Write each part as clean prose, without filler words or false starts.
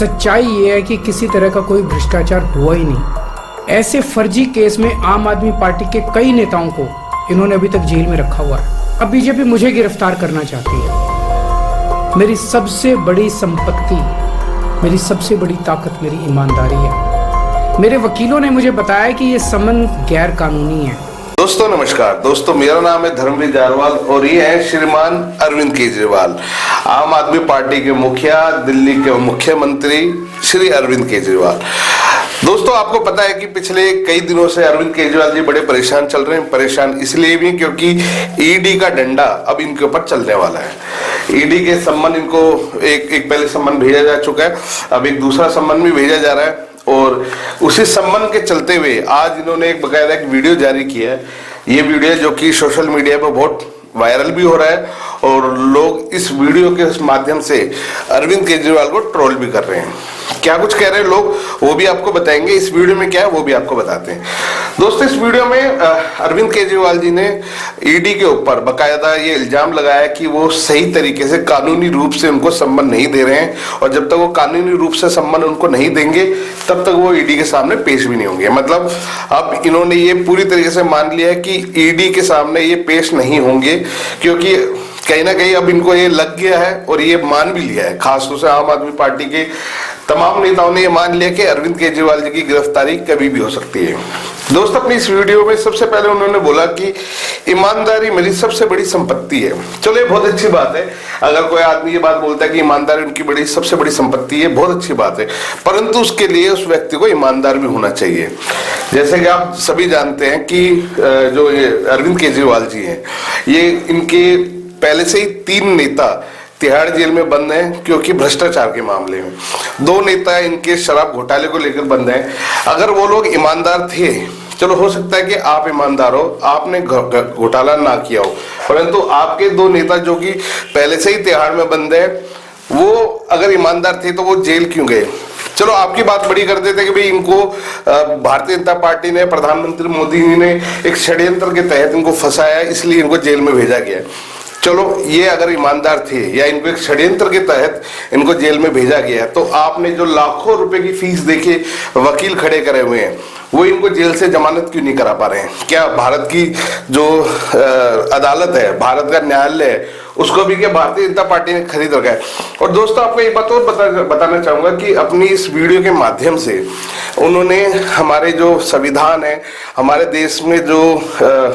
सच्चाई ये है कि किसी तरह का कोई भ्रष्टाचार हुआ ही नहीं। ऐसे फर्जी केस में आम आदमी पार्टी के कई नेताओं को इन्होंने अभी तक जेल में रखा हुआ है। अब बीजेपी मुझे गिरफ्तार करना चाहती है। मेरी सबसे बड़ी संपत्ति, मेरी सबसे बड़ी ताकत मेरी ईमानदारी है। मेरे वकीलों ने मुझे बताया कि ये समन गैर कानूनी है। दोस्तों नमस्कार। दोस्तों मेरा नाम है धर्मवीर जारवाल और ये है श्रीमान अरविंद केजरीवाल, आम आदमी पार्टी के मुखिया, दिल्ली के मुख्यमंत्री श्री अरविंद केजरीवाल। दोस्तों आपको पता है कि पिछले कई दिनों से अरविंद केजरीवाल जी बड़े परेशान चल रहे हैं। परेशान इसलिए भी क्योंकि ईडी का डंडा अब इनके ऊपर चलने वाला है। ईडी के सम्मन इनको एक पहले सम्मन भेजा जा चुका है, अब एक दूसरा सम्मन भी भेजा जा रहा है और उसी सम्मन के चलते हुए आज इन्होंने एक बकायदा एक वीडियो जारी किया है। ये वीडियो जो कि सोशल मीडिया पर बहुत वायरल भी हो रहा है और लोग इस वीडियो के माध्यम से अरविंद केजरीवाल को ट्रोल भी कर रहे हैं। क्या कुछ कह रहे हैं लोग वो भी आपको बताएंगे। इस वीडियो में क्या है वो भी आपको बताते हैं। दोस्तों इस वीडियो में अरविंद केजरीवाल जी ने ईडी के ऊपर बकायदा ये इल्जाम लगाया कि वो सही तरीके से कानूनी रूप से उनको सम्मन नहीं दे रहे हैं और जब तक वो कानूनी रूप से सम्मन उनको नहीं देंगे तब तक वो ईडी के सामने पेश भी नहीं होंगे। मतलब अब इन्होंने ये पूरी तरीके से मान लिया है कि ईडी के सामने ये पेश नहीं होंगे, क्योंकि कहीं ना कहीं अब इनको ये लग गया है और ये मान भी लिया है। खासतौर से आम आदमी पार्टी के तमाम नेताओं ने ये मान लिया कि अरविंद केजरीवाल जी की गिरफ्तारी कभी भी हो सकती है। दोस्तों अपनी इस वीडियो में सबसे पहले उन्होंने बोला कि ईमानदारी मेरी सबसे बड़ी संपत्ति है। चलो ये बहुत अच्छी बात है। अगर कोई आदमी ये बात बोलता है कि ईमानदारी उनकी सबसे बड़ी संपत्ति है, बहुत अच्छी बात है, परंतु उसके लिए उस व्यक्ति को ईमानदार भी होना चाहिए। जैसे कि आप सभी जानते हैं कि जो ये अरविंद केजरीवाल जी हैं, ये इनके पहले से ही 3 नेता तिहाड़ जेल में बंद हैं क्योंकि भ्रष्टाचार के मामले में। 2 नेता इनके शराब घोटाले को लेकर बंद हैं। अगर वो लोग ईमानदार थे, चलो हो सकता है कि आप ईमानदार हो, आपने घोटाला ना किया हो, परंतु आपके 2 नेता जो कि पहले से ही तिहाड़ में बंद है, वो अगर ईमानदार थे तो वो जेल क्यों गए? चलो आपकी बात बड़ी कर देते कि भाई इनको भारतीय जनता पार्टी ने, प्रधानमंत्री मोदी जी ने एक षड्यंत्र के तहत इनको फंसाया, इसलिए इनको जेल में भेजा गया। चलो ये अगर ईमानदार थे या इनको एक षड्यंत्र के तहत इनको जेल में भेजा गया, तो आपने जो लाखों रुपए की फीस देके वकील खड़े करे हुए हैं वो इनको जेल से जमानत क्यों नहीं करा पा रहे हैं? क्या भारत की जो अदालत है, भारत का न्यायालय है, उसको भी क्या भारतीय जनता पार्टी ने खरीद रखा है? और दोस्तों आपको एक बात और बताना चाहूंगा कि अपनी इस वीडियो के माध्यम से उन्होंने हमारे जो संविधान है, हमारे देश में जो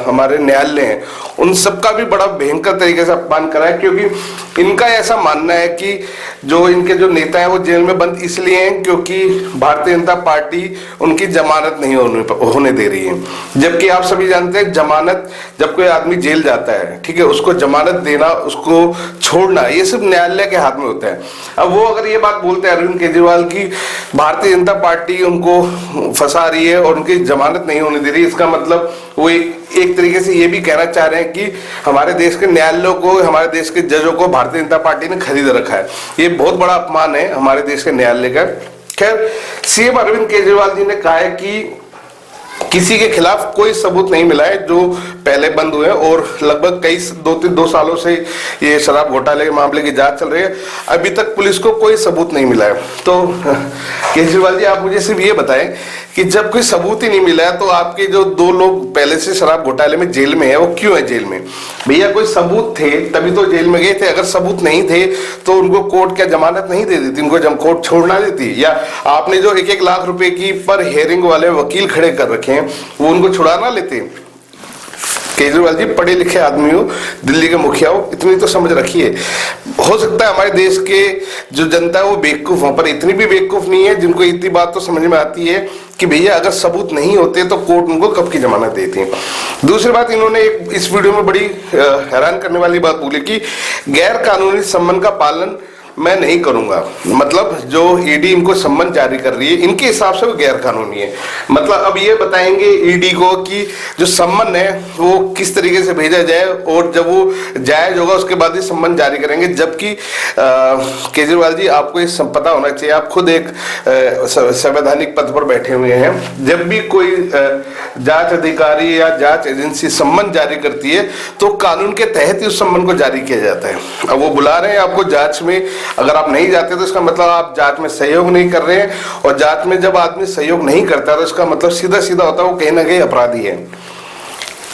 हमारे न्यायालय हैं, उन सबका भी बड़ा भयंकर तरीके से अपमान करा है। क्योंकि इनका ऐसा मानना है कि जो इनके जो नेता हैं वो जेल में बंद इसलिए हैं क्योंकि भारतीय जनता पार्टी उनकी जमानत नहीं होने दे रही है। जबकि आप सभी जानते हैं जमानत, जब कोई आदमी जेल जाता है, ठीक है, उसको जमानत देना, उसको छोड़ना, ये सब न्यायालय के हाथ में होता है। अब वो अगर ये बात बोलते हैं अरविंद केजरीवाल की भारतीय जनता पार्टी उनको फंसा रही है और उनकी जमानत नहीं होने दे रही, इसका मतलब वो एक तरीके से ये भी कहना चाह रहे हैं कि हमारे देश के न्यायालयों को, हमारे देश के जजों को भारतीय जनता पार्टी ने खरीद रखा है। ये बहुत बड़ा अपमान है हमारे देश के न्यायालय का। खैर सीएम अरविंद केजरीवाल जी ने कहा है कि किसी के खिलाफ कोई सबूत नहीं मिला है जो पहले बंद हुए और लगभग 2 सालों से ये शराब घोटाले के मामले की जांच चल रही है, अभी तक पुलिस को कोई सबूत नहीं मिला है। तो केजरीवाल जी आप मुझे सिर्फ ये बताएं कि जब कोई सबूत ही नहीं मिला है तो आपके जो 2 लोग पहले से शराब घोटाले में जेल में है वो क्यों है जेल में? भैया कोई सबूत थे तभी तो जेल में गए थे। अगर सबूत नहीं थे तो उनको कोर्ट क्या जमानत नहीं दे देती, उनको जब कोर्ट छोड़ना देती? या आपने जो 1-1 लाख रुपए की पर हेयरिंग वाले वकील खड़े कर रखे हैं वो उनको छुड़ा ना लेते? केजरीवाल जी पढ़े लिखे आदमी हो, दिल्ली के मुखिया हो, इतनी तो समझ रखिए। हो सकता है हमारे देश के जो जनता है वो बेवकूफ हो, पर इतनी भी बेवकूफ नहीं है जिनको इतनी बात तो समझ में आती है कि भैया अगर सबूत नहीं होते तो कोर्ट उनको कब की जमानत देती है। दूसरी बात इन्होंने इस वीडियो में बड़ी हैरान करने वाली बात बोली कि गैर कानूनी सम्मन का पालन मैं नहीं करूंगा। मतलब जो ईडी इनको सम्मन जारी कर रही है इनके हिसाब से वो गैर कानूनी है। मतलब अब ये बताएंगे ईडी को कि जो सम्मन है वो किस तरीके से भेजा जाए और जब वो जायज होगा उसके बाद ही सम्मन जारी करेंगे। जबकि केजरीवाल जी आपको ये पता होना चाहिए, आप खुद एक संवैधानिक पद पर बैठे हुए हैं। जब भी कोई जांच अधिकारी या जांच एजेंसी सम्मन जारी करती है तो कानून के तहत ही उस सम्मन को जारी किया जाता है। अब वो बुला रहे हैं आपको जांच में अगर आप नहीं जाते तो इसका मतलब आप जांच में सहयोग नहीं कर रहे हैं, और जांच में जब आदमी सहयोग नहीं करता तो इसका मतलब सीधा सीधा होता है वो कहीं ना कहीं अपराधी है।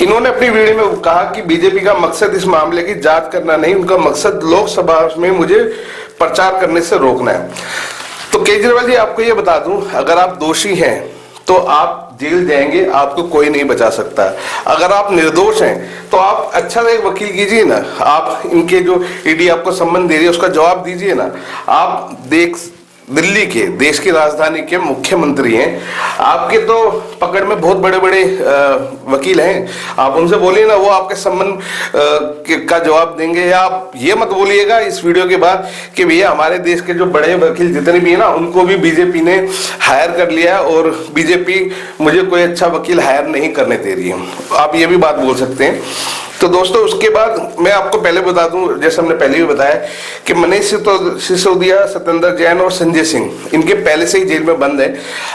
इन्होंने अपनी वीडियो में कहा कि बीजेपी का मकसद इस मामले की जांच करना नहीं, उनका मकसद लोकसभा में मुझे प्रचार करने से रोकना है। तो केजरीवाल जी, आपको ये बता दूं, अगर आप दोषी हैं तो आप जेल जाएंगे, आपको कोई नहीं बचा सकता। अगर आप निर्दोष हैं तो आप अच्छा सा एक वकील कीजिए ना, आप इनके जो ईडी आपको सम्मन दे रही है उसका जवाब दीजिए ना। आप दिल्ली के, देश की राजधानी के मुख्यमंत्री हैं, आपके तो पकड़ में बहुत बड़े बड़े वकील हैं, आप उनसे बोलिए ना, वो आपके सम्मन का जवाब देंगे। या आप ये मत बोलिएगा इस वीडियो के बाद कि भैया हमारे देश के जो बड़े वकील जितने भी हैं ना उनको भी बीजेपी ने हायर कर लिया और बीजेपी मुझे कोई अच्छा वकील हायर नहीं करने दे रही है, आप ये भी बात बोल सकते हैं। तो दोस्तों, उसके बाद मैं आपको पहले बता दूं, जैसे हमने पहले भी बताया कि मनीष सिसोदिया, सत्येंद्र जैन और संजय सिंह इनके पहले से ही जेल में बंद है।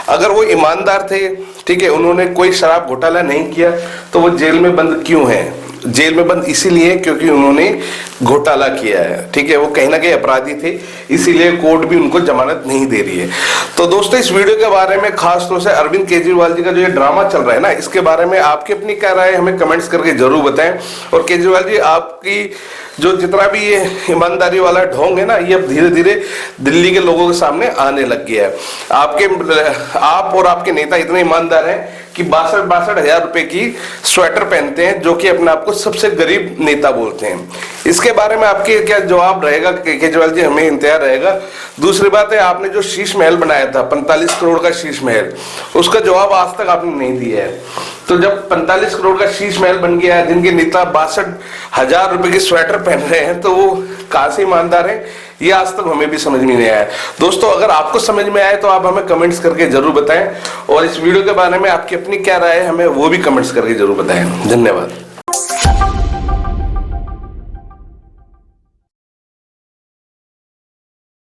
अगर वो ईमानदार थे, ठीक है, उन्होंने कोई शराब घोटाला नहीं किया, तो वो जेल में बंद क्यों है? जेल में बंद इसीलिए क्योंकि उन्होंने घोटाला किया है, ठीक है, वो कहीं ना कहीं अपराधी थे, इसीलिए कोर्ट भी उनको जमानत नहीं दे रही है। तो दोस्तों, इस वीडियो के बारे में खास तौर से अरविंद केजरीवाल जी का जो ये ड्रामा चल रहा है ना, इसके बारे में आपकी अपनी क्या राय है हमें कमेंट्स करके जरूर बताएं। और केजरीवाल जी, आपकी जो जितना भी ये ईमानदारी वाला ढोंग है ना, ये अब धीरे धीरे दिल्ली के लोगों के सामने आने लग गया है। आप और आपके नेता इतने ईमानदार हैं कि 62 हजार रुपए की स्वेटर पहनते हैं, जो कि अपने आप को सबसे गरीब नेता बोलते हैं। इसके बारे में आपके क्या जवाब रहेगा केजरीवाल जी? हमें इंतजार रहेगा। दूसरी बात है, आपने जो शीश महल बनाया था 45 करोड़ का शीश महल, उसका जवाब आज तक आपने नहीं दिया है। तो जब 45 करोड़ का शीश महल बन गया है, जिनके नेता 62 हजार रुपए की स्वेटर पहन रहे हैं, तो वो कहां से ईमानदार है, ये आज तक हमें भी समझ में नहीं आया। दोस्तों, अगर आपको समझ में आए तो आप हमें कमेंट्स करके जरूर बताएं, और इस वीडियो के बारे में आपकी अपनी क्या राय है हमें वो भी कमेंट्स करके जरूर बताएं। धन्यवाद।